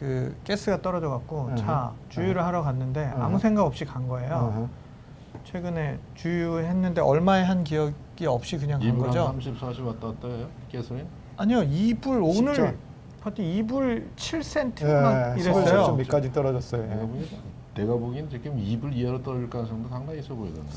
그 가스가 떨어져 갖고 차 주유를 하러 갔는데 아무 생각 없이 간 거예요. 최근에 주유했는데 얼마에 한 기억이 없이 그냥 간 거죠. 30, 40 왔다 갔다 해요? 가솔린? 아니요, 2불 오늘 진짜? 봤더니 2불 7센트 예, 막 이랬어요. 좀 밑까지 떨어졌어요. 예. 내가 보기엔 지금 2불 이하로 떨어질 가능성도 상당히 있어 보이던데.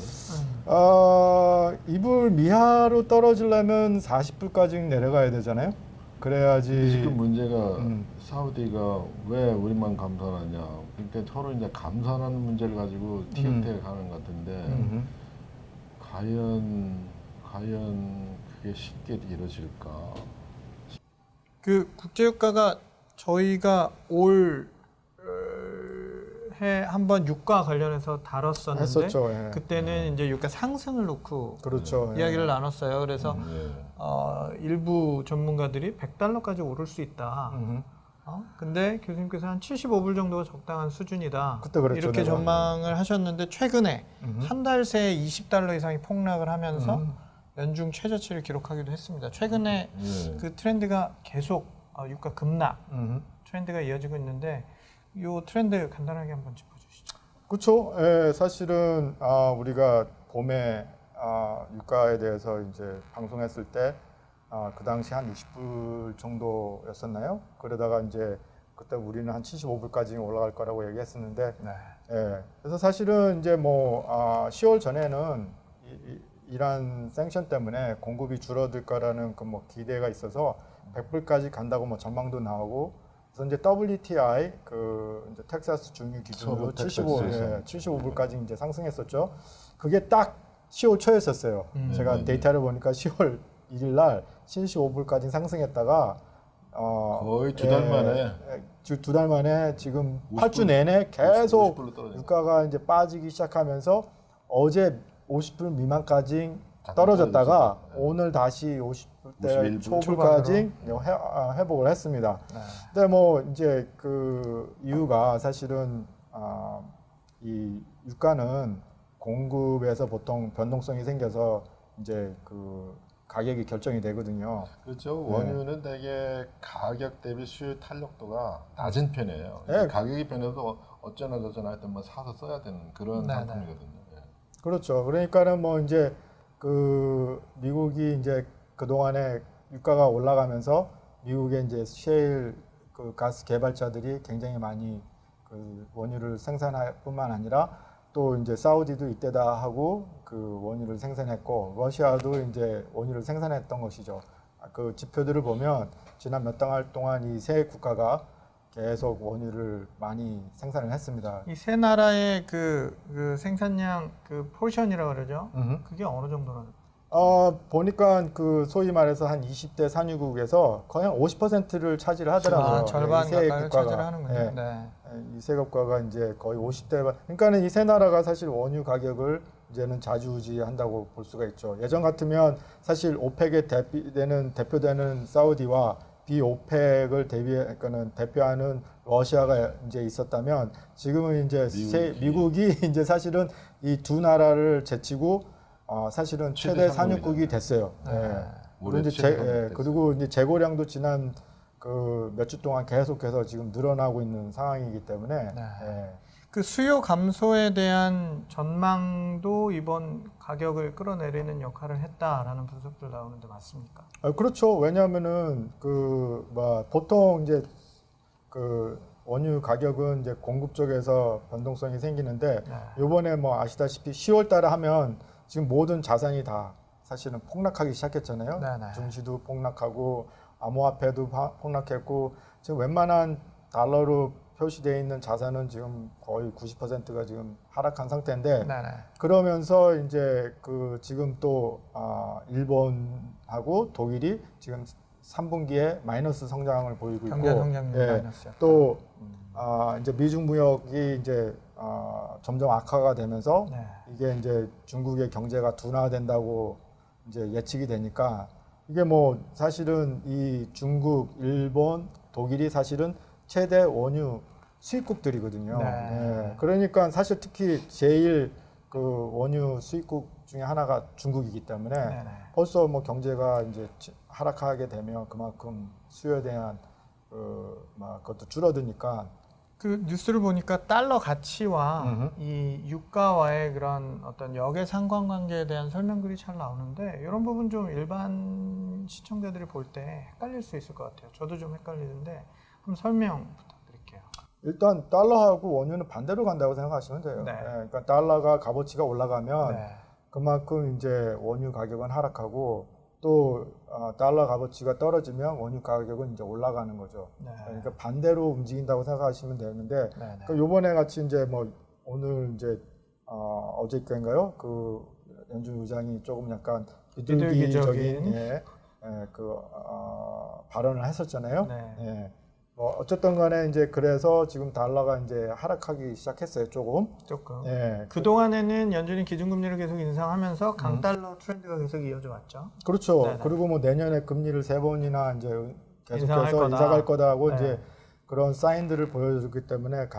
2불 미하로 떨어지려면 40불까지 내려가야 되잖아요. 그래야지. 지금 문제가 사우디가 왜 우리만 감산하냐. 그러니까 서로 이제 감산하는 문제를 가지고 티격태격 하는 것 같은데 과연 그게 쉽게 이루어질까? 그 국제유가가 저희가 올 해 한번 유가 관련해서 다뤘었는데 했었죠. 예. 그때는 이제 유가 상승을 놓고 그렇죠. 이야기를 나눴어요. 그래서 예. 일부 전문가들이 100달러까지 오를 수 있다. 근데 교수님께서 한 75불 정도가 적당한 수준이다. 그때 그랬죠, 이렇게 내가. 전망을 하셨는데 최근에 한 달 새에 20달러 이상이 폭락을 하면서 연중 최저치를 기록하기도 했습니다. 최근에 그 트렌드가 계속 유가 급락 트렌드가 이어지고 있는데 이 트렌드 간단하게 한번 짚어주시죠. 그렇죠. 예, 사실은 우리가 봄에 유가에 대해서 이제 방송했을 때 그 당시 한 20불 정도였었나요? 그러다가 이제 그때 우리는 한 75불까지 올라갈 거라고 얘기했었는데, 네. 예, 그래서 사실은 이제 뭐 10월 전에는 이란 생션 때문에 공급이 줄어들 거라는 그 뭐 기대가 있어서 100불까지 간다고 뭐 전망도 나오고. 그래서 이제 WTI 그 이제 텍사스 중유 기준으로 75불까지 이제 상승했었죠. 그게 딱 10월 초였었어요. 제가 데이터를 보니까 10월 1일 날 75불까지 상승했다가 거의 두 달 만에 두 달 만에 지금 50불, 8주 내내 계속 50불로 떨어졌어요. 유가가 이제 빠지기 시작하면서 어제 50불 미만까지 떨어졌다가 오늘 다시 50불대 51불 초불까지 회복을 했습니다. 네. 근데 뭐 이제 그 이유가 사실은 이 유가는 공급에서 보통 변동성이 생겨서 이제 그 가격이 결정이 되거든요. 그렇죠. 원유는 되게 가격 대비 수요 탄력도가 낮은 편이에요. 네. 가격이 변해도 어쩌나 저쩌나 하여튼 뭐 사서 써야 되는 그런 상품이거든요. 예. 그렇죠. 그러니까는 뭐 이제 그 미국이 이제 그 동안에 유가가 올라가면서 미국의 이제 셰일 그 가스 개발자들이 굉장히 많이 그 원유를 생산할 뿐만 아니라 또 이제 사우디도 이때다 하고 그 원유를 생산했고 러시아도 이제 원유를 생산했던 것이죠. 그 지표들을 보면 지난 몇 달 동안 이 세 국가가 계속 원유를 많이 생산을 했습니다. 이 세 나라의 그 생산량 그 포션이라고 그러죠. 그게 어느 정도나? 보니까 그 소위 말해서 한 20대 산유국에서 거의 한 50%를 차지를 하더라고요. 절반 이세 가까이를 차지를 하는군요. 네. 네. 이 세 국가가 이제 거의 50대. 그러니까는 이 세 나라가 사실 원유 가격을 이제는 좌지우지한다고 볼 수가 있죠. 예전 같으면 사실 오펙에 대표되는 사우디와 비오펙을 그러니까는 대표하는 러시아가 이제 있었다면 지금은 이제 미국이 이제 사실은 이 두 나라를 제치고 사실은 최대 산유국이 됐어요. 그리고 이제 그리고 이제 재고량도 지난 그 몇 주 동안 계속해서 지금 늘어나고 있는 상황이기 때문에 그 수요 감소에 대한 전망도 이번 가격을 끌어내리는 역할을 했다라는 분석들 나오는데 맞습니까? 그렇죠. 왜냐하면은 그 보통 이제 그 원유 가격은 이제 공급 쪽에서 변동성이 생기는데 이번에 뭐 아시다시피 10월 달에 하면 지금 모든 자산이 다 사실은 폭락하기 시작했잖아요. 증시도 폭락하고 암호화폐도 폭락했고 지금 웬만한 달러로 표시되어 있는 자산은 지금 거의 90%가 지금 하락한 상태인데 그러면서 이제 그 지금 또 일본하고 독일이 지금 3분기에 마이너스 성장을 보이고 있고 또 이제 미중 무역이 이제 점점 악화가 되면서 이게 이제 중국의 경제가 둔화된다고 이제 예측이 되니까 이게 뭐 사실은 이 중국, 일본, 독일이 사실은 최대 원유 수입국들이거든요. 그러니까 사실 특히 제일 그 원유 수입국 중에 하나가 중국이기 때문에 벌써 뭐 경제가 이제 하락하게 되면 그만큼 수요에 대한 그것도 줄어드니까. 그 뉴스를 보니까 달러 가치와 이 유가와의 그런 어떤 역의 상관관계에 대한 설명글이 잘 나오는데 이런 부분 좀 일반 시청자들이 볼 때 헷갈릴 수 있을 것 같아요. 저도 좀 헷갈리는데 한번 설명 부탁드릴게요. 일단 달러하고 원유는 반대로 간다고 생각하시면 돼요. 네. 그러니까 달러가 값어치가 올라가면 네. 그만큼 이제 원유 가격은 하락하고 또 달러 값어치가 떨어지면 원유 가격은 이제 올라가는 거죠. 네. 그러니까 반대로 움직인다고 생각하시면 되는데 네, 네. 그 요번에 같이 이제 뭐 오늘 이제 어저께인가요? 그 연준 의장이 조금 약간 비둘기적인 발언을 했었잖아요. 네. 예. 뭐 어쨌든 간에 이제 그래서 지금 달러가 이제 하락하기 시작했어요, 조금. 예. 그동안에는 연준이 기준금리를 계속 인상하면서 강달러 트렌드가 계속 이어져 왔죠. 그렇죠. 네네. 그리고 뭐 내년에 금리를 3번이나 이제 인상할 계속해서 거다. 인상할 거다고 네. 이제 그런 사인들을 보여줬기 때문에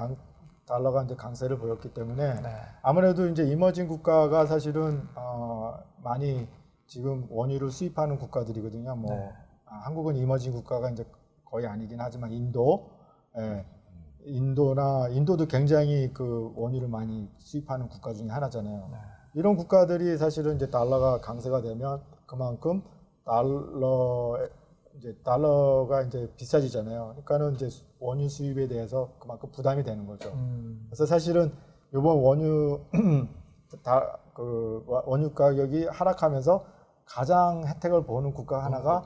달러가 이제 강세를 보였기 때문에 네. 아무래도 이제 이머징 국가가 사실은 많이 지금 원유를 수입하는 국가들이거든요. 뭐 네. 한국은 이머징 국가가 이제 거의 아니긴 하지만 인도도 굉장히 그 원유를 많이 수입하는 국가 중에 하나잖아요. 네. 이런 국가들이 사실은 이제 달러가 강세가 되면 그만큼 달러가 이제 비싸지잖아요. 그러니까는 이제 원유 수입에 대해서 그만큼 부담이 되는 거죠. 그래서 사실은 이번 원유 원유 가격이 하락하면서 가장 혜택을 보는 국가 하나가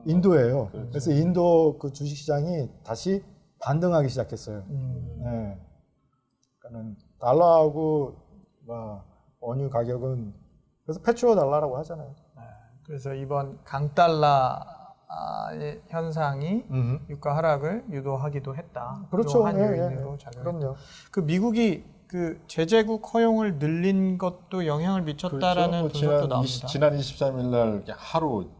인도예요. 그렇죠. 그래서 인도 그 주식 시장이 다시 반등하기 시작했어요. 네. 그러니까는 달러하고 원유 가격은 그래서 페트로 달러라고 하잖아요. 네. 그래서 이번 강달러의 현상이 유가 하락을 유도하기도 했다. 그렇죠. 한 요인으로 작용했다. 그럼요. 그 미국이 그 제재국 허용을 늘린 것도 영향을 미쳤다라는 그렇죠. 분석도 나옵니다. 지난 23일 날 이렇게 하루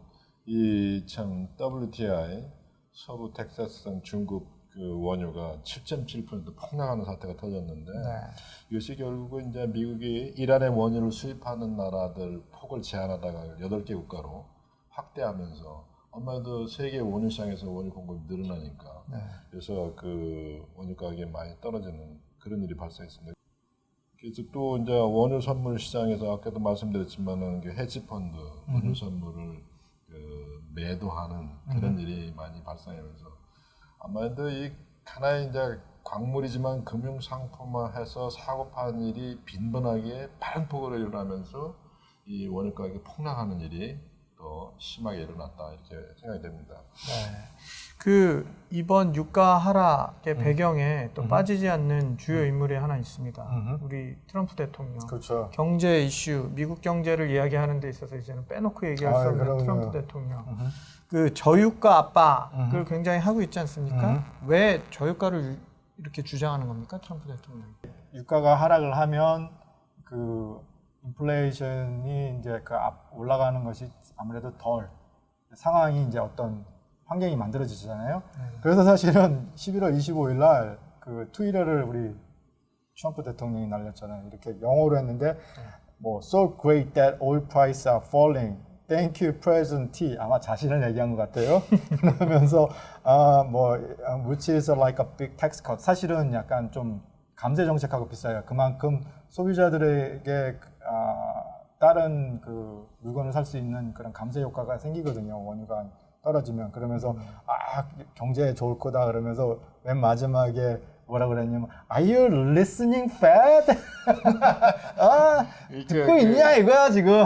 이 참 WTI 서부 텍사스산 중국 그 원유가 7.7% 폭락하는 사태가 터졌는데 네. 이것이 결국은 이제 미국이 이란의 원유를 수입하는 나라들 폭을 제한하다가 8개 국가로 확대하면서 아마도 세계 원유 시장에서 원유 공급이 늘어나니까 네. 그래서 그 원유 가격이 많이 떨어지는 그런 일이 발생했습니다. 그래서 또 이제 원유 선물 시장에서 아까도 말씀드렸지만은 그 헤지 펀드 원유 선물을 매도하는 그런 일이 많이 발생하면서 아마도 이 하나의 이제 광물이지만 금융 상품화해서 사고 파는 일이 빈번하게 빠른 폭으로 일어나면서 이 원유 가격이 폭락하는 일이 더 심하게 일어났다 이렇게 생각이 됩니다. 네. 그 이번 유가 하락의 배경에 또 빠지지 않는 주요 인물이 하나 있습니다. 우리 트럼프 대통령. 그렇죠. 경제 이슈, 미국 경제를 이야기하는 데 있어서 이제는 빼놓고 얘기할 수 없는 그럼요. 트럼프 대통령. 그 저유가 압박을 굉장히 하고 있지 않습니까? 왜 저유가를 이렇게 주장하는 겁니까, 트럼프 대통령이? 유가가 하락을 하면 그 인플레이션이 이제 올라가는 것이 아무래도 덜 상황이 이제 어떤 환경이 만들어지잖아요. 그래서 사실은 11월 25일 날 그 트위터를 우리 트럼프 대통령이 날렸잖아요. 이렇게 영어로 했는데 뭐 so great that oil prices are falling. Thank you, President T. 아마 자신을 얘기한 것 같아요. 그러면서 which is like a big tax cut. 사실은 약간 좀 감세 정책하고 비슷해요. 그만큼 소비자들에게 다른 그 물건을 살 수 있는 그런 감세 효과가 생기거든요. 원유가 떨어지면. 그러면서 경제에 좋을 거다 그러면서 맨 마지막에 뭐라 그랬냐면 Are you listening, Fed? 듣고 있냐 이거야 지금.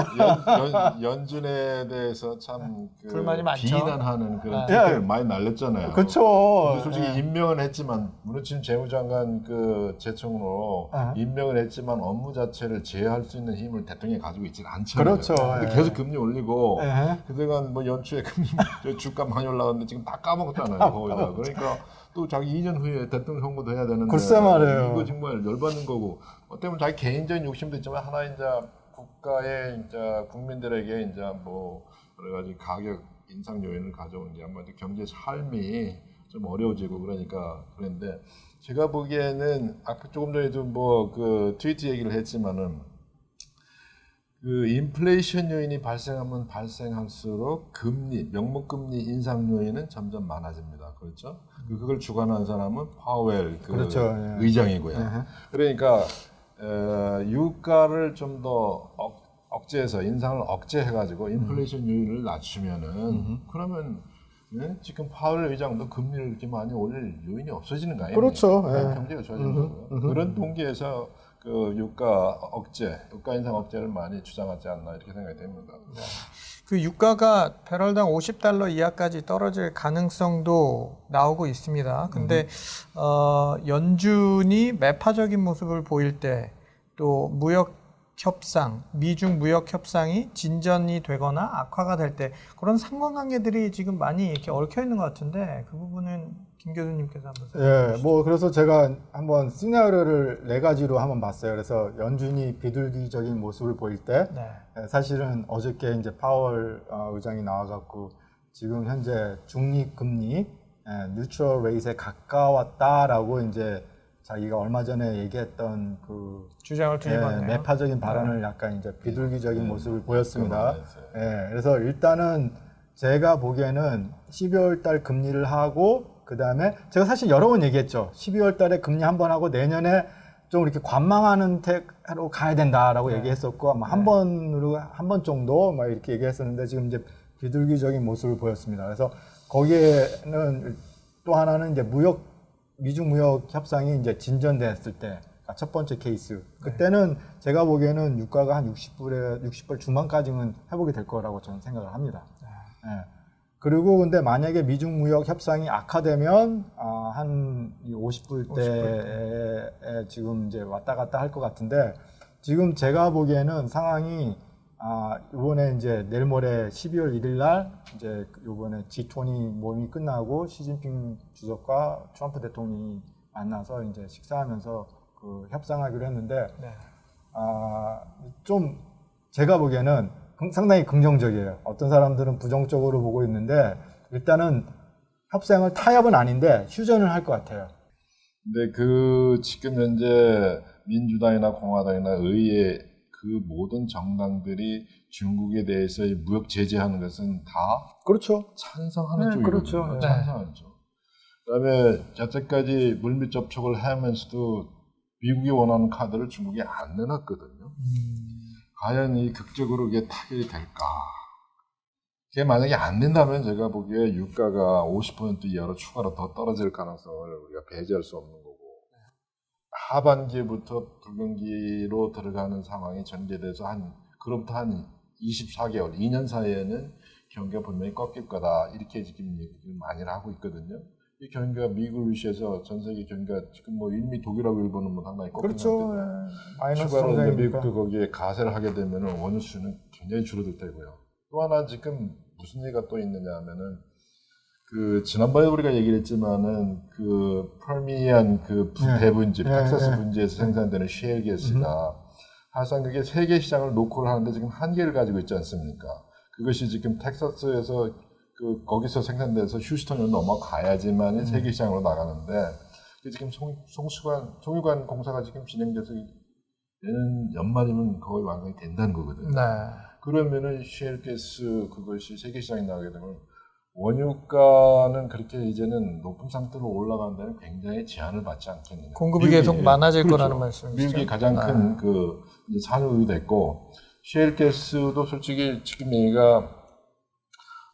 연준에 대해서 참 불만이 많죠. 비난하는 그런 댓글 많이 날렸잖아요. 그렇죠. 솔직히 임명은 했지만 문호준 재무장관 그 제청으로 임명을 했지만 업무 자체를 제어할 수 있는 힘을 대통령이 가지고 있지는 않잖아요. 그렇죠. 근데 계속 금리 올리고 그동안 뭐 연초에 금리 주가 많이 올라갔는데 지금 다 까먹었잖아요. 거기다. 그러니까 또 자기 2년 후에 대통령 선거도 해야 되는데 글쎄 말이에요. 이거 정말 열받는 거고 어때보면 자기 개인적인 욕심도 있지만 하나 이제 국가의 이제 국민들에게 이제 뭐 여러 가지 가격 인상 요인을 가져오는 게 아마 경제 삶이 좀 어려워지고 그러니까 그런데 제가 보기에는 아까 조금 전에도 뭐 그 트위트 얘기를 했지만은 그 인플레이션 요인이 발생하면 발생할수록 금리, 명목 금리 인상 요인은 점점 많아집니다. 그렇죠? 그걸 주관하는 사람은 파웰 그렇죠. 예. 의장이고요. 예. 그러니까 유가를 좀 더 억제해서 인상을 억제해가지고 인플레이션 요인을 낮추면은 그러면 지금 파월 의장도 금리를 이렇게 많이 올릴 요인이 없어지는 거 아니에요? 그렇죠. 예. 경제가 좋아지는 거고요. 그런 동기에서 그 유가 억제, 유가 인상 억제를 많이 주장하지 않나 이렇게 생각이 됩니다. 그 유가가 배럴당 50달러 이하까지 떨어질 가능성도 나오고 있습니다. 근데 연준이 매파적인 모습을 보일 때 또 무역 협상, 미중 무역 협상이 진전이 되거나 악화가 될 때 그런 상관관계들이 지금 많이 이렇게 얽혀 있는 것 같은데 그 부분은 김 교수님께서 한번 설명해 주시죠. 뭐 그래서 제가 한번 시나리오를 4가지로 한번 봤어요. 그래서 연준이 비둘기적인 모습을 보일 때 네. 사실은 어저께 이제 파월 의장이 나와갖고 지금 현재 중립 금리 뉴트럴 레이트에 가까웠다라고 이제 자기가 얼마 전에 얘기했던 그 주장을 투입하네요. 매파적인 발언을 약간 이제 비둘기적인 모습을 보였습니다. 그만했어요. 그래서 일단은 제가 보기에는 12월 달 금리를 하고 그 다음에 제가 사실 여러 번 얘기했죠. 12월 달에 금리 한 번 하고 내년에 좀 이렇게 관망하는 태로 가야 된다라고 얘기했었고 아마 한 번 정도 막 이렇게 얘기했었는데 지금 이제 비둘기적인 모습을 보였습니다. 그래서 거기에는 또 하나는 이제 미중 무역 협상이 이제 진전됐을 때 첫 번째 케이스. 그때는 제가 보기에는 유가가 한 60불 중반까지는 회복이 될 거라고 저는 생각을 합니다. 그리고 근데 만약에 미중 무역 협상이 악화되면 한 50불대에 지금 이제 왔다 갔다 할 것 같은데 지금 제가 보기에는 상황이 이번에 이제 내일 모레 12월 1일 날 이제 이번에 G20 모임이 끝나고 시진핑 주석과 트럼프 대통령이 만나서 이제 식사하면서 그 협상하기로 했는데 좀 제가 보기에는 상당히 긍정적이에요. 어떤 사람들은 부정적으로 보고 있는데 일단은 협상을 타협은 아닌데 휴전을 할 것 같아요. 근데 그 지금 현재 민주당이나 공화당이나 의회 그 모든 정당들이 중국에 대해서 무역 제재하는 것은 다 그렇죠. 찬성하는 쪽이거든요. 그렇죠. 네. 찬성하죠. 그다음에 여태까지 물밑 접촉을 하면서도 미국이 원하는 카드를 중국이 안 내놨거든요. 과연 이 극적으로 이게 타결이 될까? 그게 만약에 안 된다면 제가 보기에 유가가 50% 이하로 추가로 더 떨어질 가능성을 우리가 배제할 수 없는 거고 하반기부터 불경기로 들어가는 상황이 전개돼서 그로부터 한 24개월, 2년 사이에는 경기가 분명히 꺾일 거다 이렇게 지금 얘기를 많이 하고 있거든요. 이 경기가 미국을 위시해서 전 세계 경기가 지금 뭐 이미 독일하고 일본은 뭐 상당히 꺾인 그렇죠. 상태고 마이너스 추가로 이제 성장이니까. 미국도 거기에 가세를 하게 되면은 원유 수는 굉장히 줄어들 테고요. 또 하나 지금 무슨 얘기가 또 있느냐 하면은 그 지난번에 우리가 얘기를 했지만은 그 퍼미안 그 대분지 텍사스 분지에서 생산되는 셰일 가스가 사실상 그게 세계 시장을 노크를 하는데 지금 한계를 가지고 있지 않습니까? 그것이 지금 텍사스에서 그 거기서 생산돼서 휴스턴으로 넘어가야지만 세계 시장으로 나가는데 지금 송유관 공사가 지금 진행돼서 내년 연말이면 거의 완성이 된다는 거거든요. 네. 그러면은 셰일 가스 그것이 세계 시장에 나가게 되면 원유가는 그렇게 이제는 높은 상태로 올라가는 데는 굉장히 제한을 받지 않겠느냐. 공급이 계속 많아질 그렇죠. 거라는 말씀이시죠. 미국이 가장 큰 그 산유국이 됐고 셰일 가스도 솔직히 지금 얘기가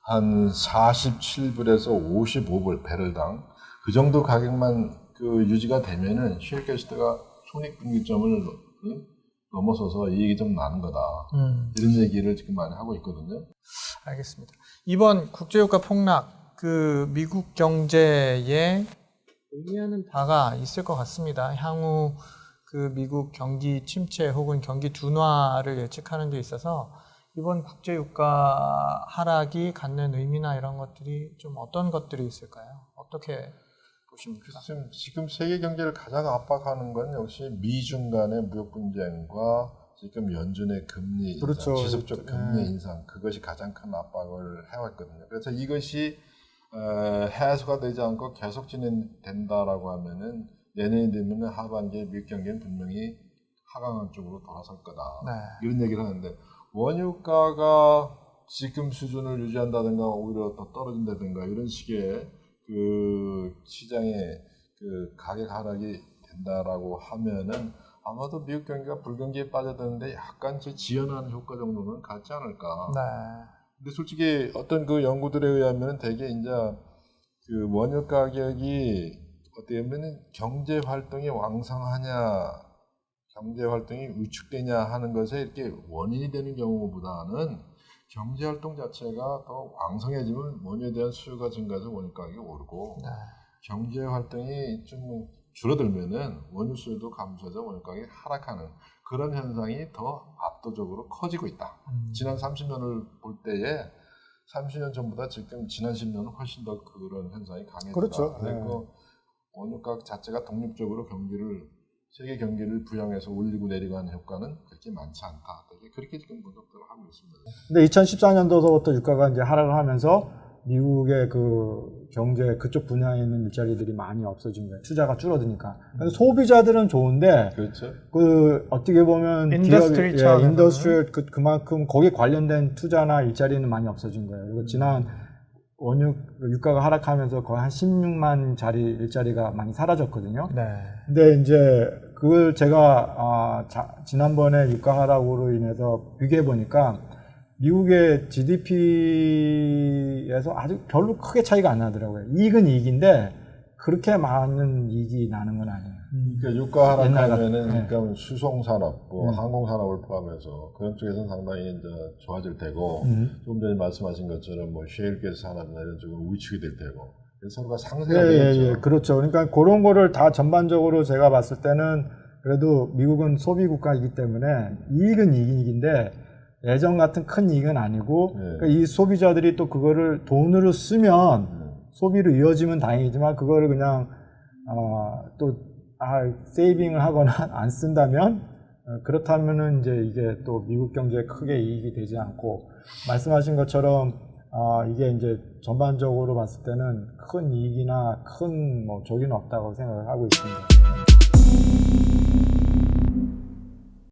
한 47불에서 55불 배럴당 그 정도 가격만 그 유지가 되면은 셰일 가스가 손익분기점을 넘어서서 이익이 좀 나는 거다. 이런 얘기를 지금 많이 하고 있거든요. 알겠습니다. 이번 국제유가 폭락, 그 미국 경제에 의미하는 바가 있을 것 같습니다. 향후 그 미국 경기 침체 혹은 경기 둔화를 예측하는 데 있어서 이번 국제유가 하락이 갖는 의미나 이런 것들이 좀 어떤 것들이 있을까요? 어떻게 보십니까? 지금 세계 경제를 가장 압박하는 건 역시 미중 간의 무역 분쟁과 지금 연준의 금리 인상, 그렇죠. 지속적 금리 인상 그것이 가장 큰 압박을 해왔거든요. 그래서 이것이 해소가 되지 않고 계속 진행된다라고 하면은 내년이 되면은 하반기에 미국 경기는 분명히 하강한 쪽으로 돌아설 거다. 네. 이런 얘기를 하는데 원유가가 지금 수준을 유지한다든가 오히려 더 떨어진다든가 이런 식의 그 시장의 그 가격 하락이 된다라고 하면은 아마도 미국 경기가 불경기에 빠져드는데 약간 지연하는 효과 정도는 갖지 않을까. 네. 근데 솔직히 어떤 그 연구들에 의하면 대개 이제 그 원유 가격이 어떻게 보면 경제 활동이 왕성하냐, 경제 활동이 위축되냐 하는 것에 이렇게 원인이 되는 경우보다는 경제 활동 자체가 더 왕성해지면 원유에 대한 수요가 증가해서 원유 가격이 오르고 네. 경제 활동이 좀 줄어들면은 원유 수요도 감소해서 원유 가격이 하락하는 그런 현상이 더 압도적으로 커지고 있다. 지난 30년을 볼 때에 30년 전보다 지금 지난 10년은 훨씬 더 그런 현상이 강해졌다. 그렇죠. 그리고 원유 가격 자체가 독립적으로 경기를 세계 경기를 부양해서 올리고 내리고 하는 효과는 그렇게 많지 않다. 그렇게 지금 분석들을 하고 있습니다. 근데 2014년도서부터 유가가 이제 하락을 하면서 미국의 그 경제 그쪽 분야에 있는 일자리들이 많이 없어진 거예요. 투자가 줄어드니까. 그래서 소비자들은 좋은데 그렇죠. 그 어떻게 보면 인더스트리 기업, 예, 인더스트리 그만큼 거기에 관련된 투자나 일자리는 많이 없어진 거예요. 그리고 지난 원유 유가가 하락하면서 거의 한 16만 자리 일자리가 많이 사라졌거든요. 네. 근데 이제 그걸 제가 지난번에 유가 하락으로 인해서 비교해 보니까 미국의 GDP에서 아주 별로 크게 차이가 안 나더라고요. 이익은 이익인데 그렇게 많은 이익이 나는 건 아니에요. 그러니까 유가 하락하면은 네. 그러니까 수송 산업, 항공 산업을 포함해서 그런 쪽에서는 상당히 이제 좋아질 테고 좀 전에 말씀하신 것처럼 뭐 셰일가스 산업이나 이런 쪽은 위축이 될 테고 서로가 상쇄가 되겠죠. 예, 그렇죠. 그러니까 그런 거를 다 전반적으로 제가 봤을 때는 그래도 미국은 소비 국가이기 때문에 이익은 이익인데 예전 같은 큰 이익은 아니고 그러니까 이 소비자들이 또 그거를 돈으로 쓰면 소비로 이어지면 다행이지만 그거를 그냥 세이빙을 하거나 안 쓴다면 그렇다면은 이제 이게 또 미국 경제에 크게 이익이 되지 않고 말씀하신 것처럼 이게 이제 전반적으로 봤을 때는 큰 이익이나 큰 뭐 적이는 없다고 생각을 하고 있습니다.